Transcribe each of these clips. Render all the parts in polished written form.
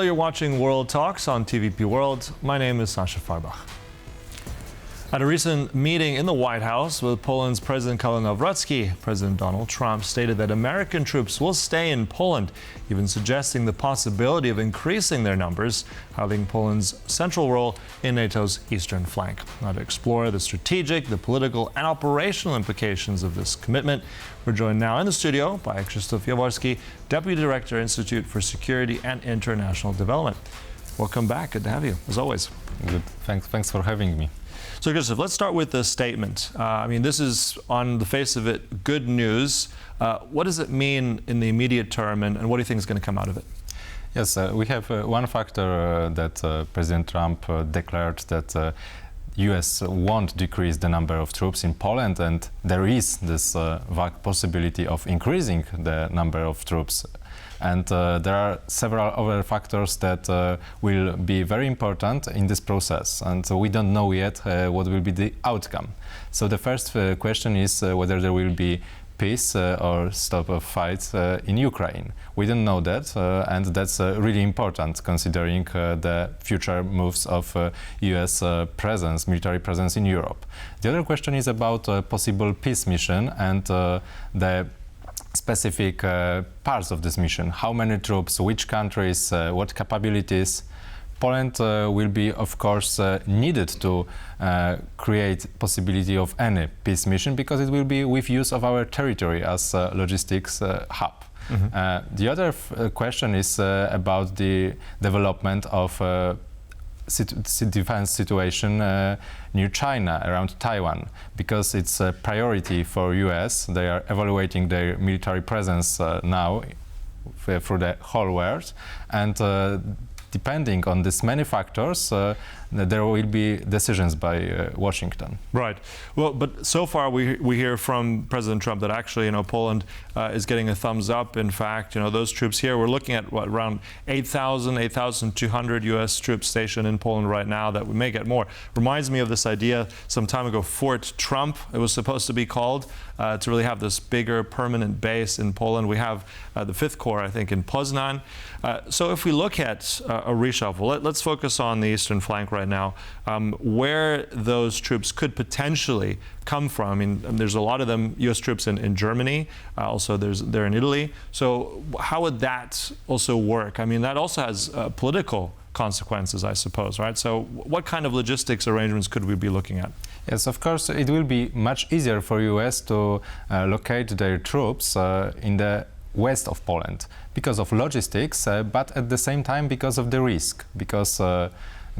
Hello, you're watching World Talks on TVP World. My name is Sasha Farbach. At a recent meeting in the White House with Poland's President Karol Nawrocki, President Donald Trump stated that American troops will stay in Poland, even suggesting the possibility of increasing their numbers, highlighting Poland's central role in NATO's eastern flank. Now, to explore the strategic, the political, and operational implications of this commitment, we're joined now in the studio by Krzysztof Jaworski, Deputy Director, Institute for Security and International Development. Welcome back. Good to have you, as always. Good. Thanks for having me. So, Krzysztof, let's start with the statement. This is, on the face of it, good news. What does it mean in the immediate term, and what do you think is going to come out of it? Yes, we have one factor that President Trump declared that U.S. won't decrease the number of troops in Poland, and there is this vague possibility of increasing the number of troops. And there are several other factors that will be very important in this process. And so we don't know yet what will be the outcome. So the first question is whether there will be peace or stop of fights in Ukraine. We don't know that, and that's really important considering the future moves of U.S. military presence in Europe. The other question is about a possible peace mission and the specific parts of this mission. How many troops, which countries, what capabilities. Poland will be, of course, needed to create possibility of any peace mission because it will be with use of our territory as a logistics hub. Mm-hmm. The other question is about the development of defense situation near China, around Taiwan, because it's a priority for US. They are evaluating their military presence now through the whole world, and depending on these many factors, there will be decisions by Washington. Right. Well, but so far we hear from President Trump that actually, Poland is getting a thumbs up. In fact, those troops here, we're looking at around 8,200 U.S. troops stationed in Poland right now. That we may get more. Reminds me of this idea some time ago, Fort Trump. It was supposed to be called to really have this bigger permanent base in Poland. We have the 5th Corps, I think, in Poznan. So if we look at a reshuffle, let's focus on the eastern flank right now, where those troops could potentially come from. There's a lot of them, U.S. troops in Germany, also they're in Italy. So how would that also work? That also has political consequences, I suppose, right? So what kind of logistics arrangements could we be looking at? Yes, of course, it will be much easier for U.S. to locate their troops in the west of Poland because of logistics, but at the same time because of the risk, because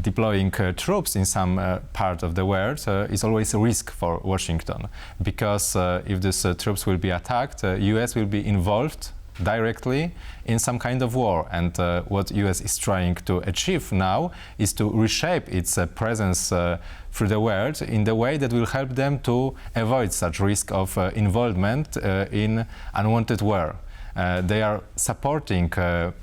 deploying troops in some part of the world is always a risk for Washington, because if these troops will be attacked, US will be involved directly in some kind of war, and what US is trying to achieve now is to reshape its presence through the world in the way that will help them to avoid such risk of involvement in unwanted war. They are supporting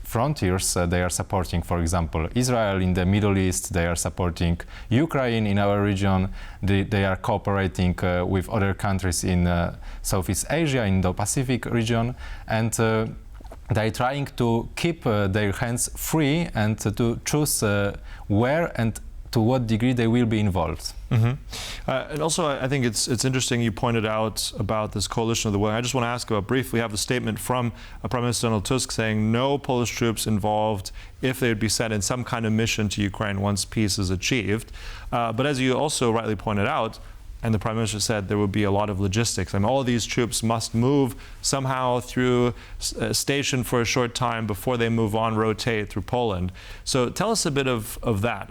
frontiers. They are supporting, for example, Israel in the Middle East. They are supporting Ukraine in our region. They are cooperating with other countries in Southeast Asia, in the Pacific region. And they are trying to keep their hands free and to choose where and to what degree they will be involved. Mm-hmm. And also, I think it's interesting you pointed out about this coalition of the willing. I just want to ask about briefly, we have a statement from Prime Minister Donald Tusk saying no Polish troops involved if they would be sent in some kind of mission to Ukraine once peace is achieved. But as you also rightly pointed out, and the Prime Minister said there would be a lot of logistics. All of these troops must move somehow through a station for a short time before they move on, rotate through Poland. So tell us a bit of that.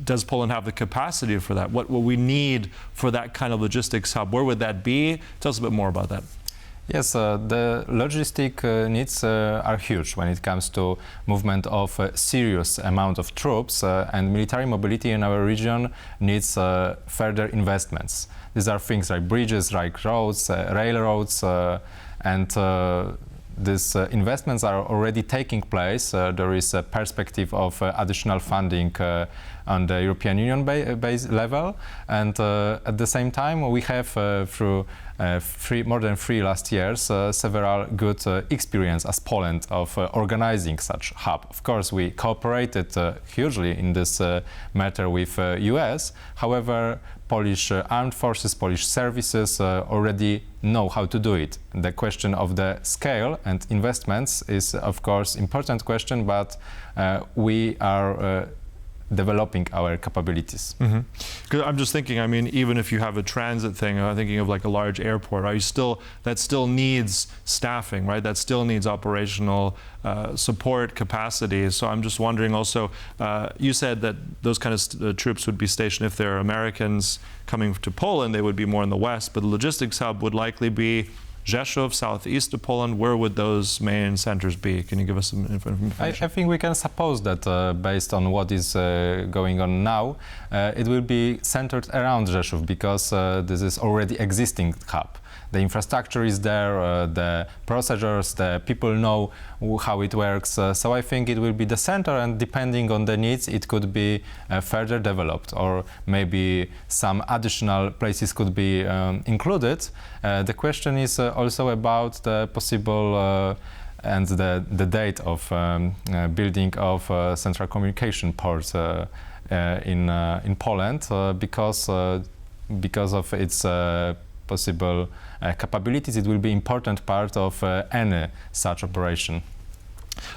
Does Poland have the capacity for that? What will we need for that kind of logistics hub? Where would that be? Tell us a bit more about that. Yes, the logistic needs are huge when it comes to movement of a serious amount of troops, and military mobility in our region needs further investments. These are things like bridges, like roads, railroads, and these investments are already taking place. There is a perspective of additional funding on the European Union base level, and at the same time we have through more than 3 last years, several good experience as Poland of organizing such hub. Of course, we cooperated hugely in this matter with US. However, Polish armed forces, Polish services already know how to do it. The question of the scale and investments is, of course, important question, but we are developing our capabilities. Mm-hmm. 'Cause I'm just thinking, I mean, even if you have a transit thing, I'm thinking of like a large airport, right? That still needs staffing, right? That still needs operational support capacity. So I'm just wondering also, you said that those kind of troops would be stationed if there are Americans coming to Poland, they would be more in the west, but the logistics hub would likely be Rzeszów, southeast of Poland. Where would those main centers be? Can you give us some information? I think we can suppose that based on what is going on now, it will be centered around Rzeszów because this is already existing hub. The infrastructure is there, the procedures, the people know how it works. So I think it will be the center, and depending on the needs, it could be further developed, or maybe some additional places could be included. The question is also about the possible and the date of building of central communication ports in Poland because of its possible capabilities. It will be important part of any such operation.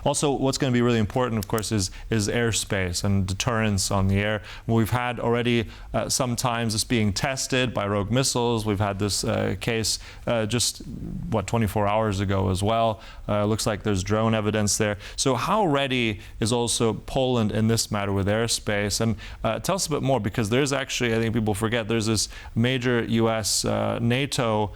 Also, what's going to be really important, of course, is airspace and deterrence on the air. We've had already sometimes this being tested by rogue missiles. We've had this case just, 24 hours ago as well. Looks like there's drone evidence there. So how ready is also Poland in this matter with airspace? And tell us a bit more, because there's actually, I think people forget, there's this major US NATO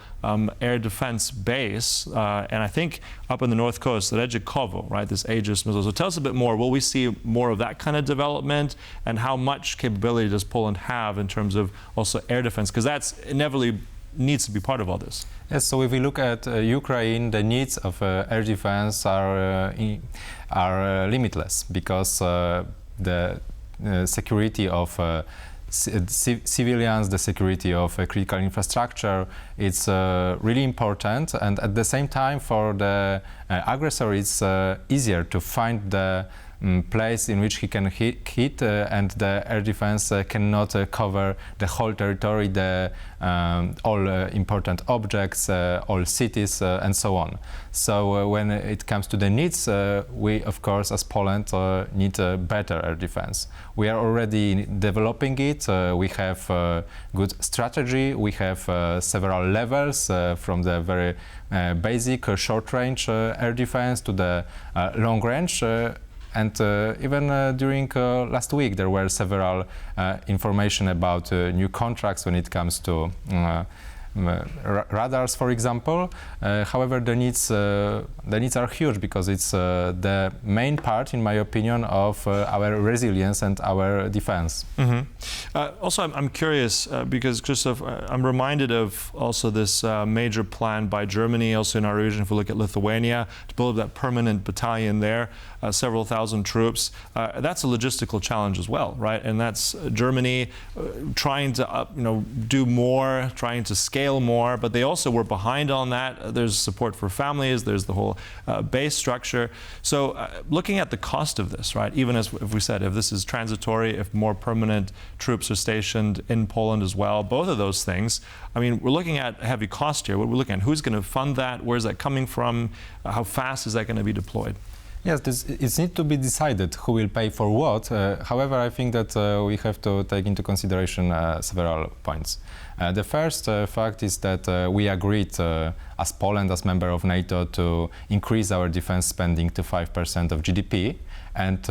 air defense base, and I think up in the north coast, Redzikowo, right, this Aegis missile. So tell us a bit more. Will we see more of that kind of development, and how much capability does Poland have in terms of also air defense? Because that's inevitably needs to be part of all this. Yes, so if we look at Ukraine, the needs of air defense are limitless, because the security of civilians, the security of critical infrastructure, it's really important, and at the same time for the aggressor it's easier to find the place in which he can hit and the air defense cannot cover the whole territory, all important objects, all cities, and so on. So when it comes to the needs, we of course as Poland need a better air defense. We are already developing it. We have good strategy. We have several levels from the very basic short-range air defense to the long-range. And even during last week, there were several information about new contracts when it comes to radars, for example. However, the needs are huge, because it's the main part, in my opinion, of our resilience and our defense. Mm-hmm. Also, I'm curious because, Krzysztof, I'm reminded of also this major plan by Germany, also in our region. If we look at Lithuania, to build that permanent battalion there, several thousand troops. That's a logistical challenge as well, right? And that's Germany trying to do more, trying to scale more, but they also were behind on that. There's support for families, there's the whole base structure. So looking at the cost of this, right, even as if we said, if this is transitory, if more permanent troops are stationed in Poland as well, both of those things, I mean, we're looking at a heavy cost here. We're looking at who's going to fund that, where's that coming from, how fast is that going to be deployed? Yes, it needs to be decided who will pay for what. However, I think that we have to take into consideration several points. The first fact is that we agreed as Poland, as member of NATO, to increase our defense spending to 5% of GDP. And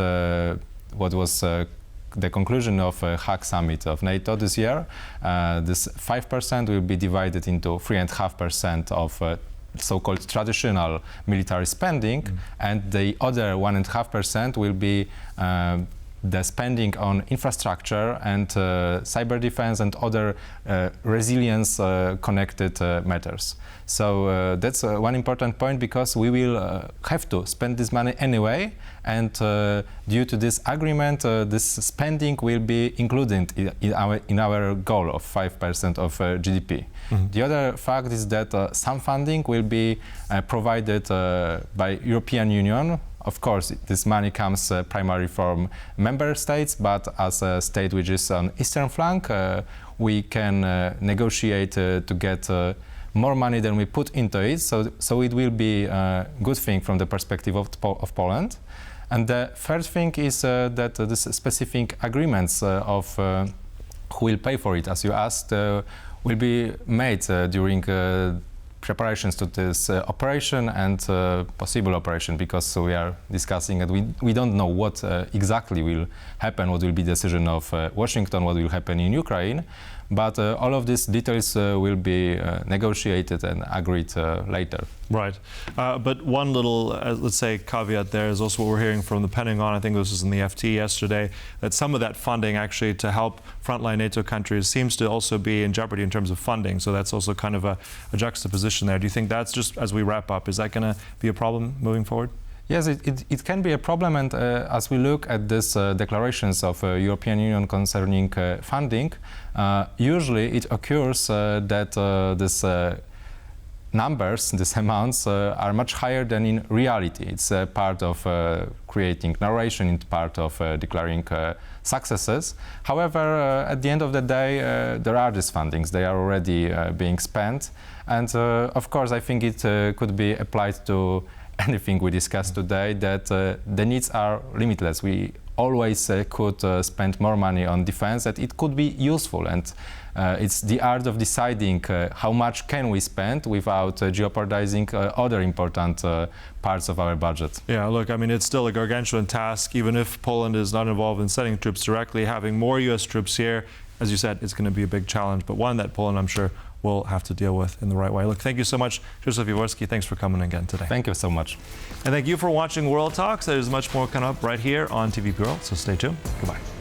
what was the conclusion of Hague Summit of NATO this year, this 5% will be divided into 3.5% of so-called traditional military spending, and the other 1.5% will be the spending on infrastructure and cyber defense and other resilience connected matters. So that's one important point, because we will have to spend this money anyway, and due to this agreement, this spending will be included in our goal of 5% of GDP. Mm-hmm. The other fact is that some funding will be provided by European Union. Of course, this money comes primarily from member states, but as a state which is on eastern flank, we can negotiate to get more money than we put into it. So it will be a good thing from the perspective of Poland. And the third thing is that this specific agreements of who will pay for it, as you asked, will be made during preparations to this operation and possible operation, because we are discussing and we don't know what exactly will happen, what will be the decision of Washington, what will happen in Ukraine. But all of these details will be negotiated and agreed later. Right. But one little, let's say, caveat there is also what we're hearing from the Pentagon. I think this was in the FT yesterday, that some of that funding actually to help frontline NATO countries seems to also be in jeopardy in terms of funding. So that's also kind of a juxtaposition there. Do you think that's, just as we wrap up, is that going to be a problem moving forward? Yes, it can be a problem, and as we look at these declarations of European Union concerning funding, usually it occurs that these numbers, these amounts, are much higher than in reality. It's part of creating narration, it's part of declaring successes. However, at the end of the day, there are these fundings. They are already being spent, and of course, I think it could be applied to anything we discussed today, that the needs are limitless. We always could spend more money on defense, that it could be useful, and it's the art of deciding how much can we spend without jeopardizing other important parts of our budget. Yeah, look, I mean, it's still a gargantuan task, even if Poland is not involved in sending troops directly. Having more U.S. troops here, as you said, it's going to be a big challenge, but one that Poland, I'm sure, will have to deal with in the right way. Look, thank you so much, Krzysztof Jaworski. Thanks for coming again today. Thank you so much. And thank you for watching World Talks. There's much more coming up right here on TV Girl, so stay tuned. Goodbye.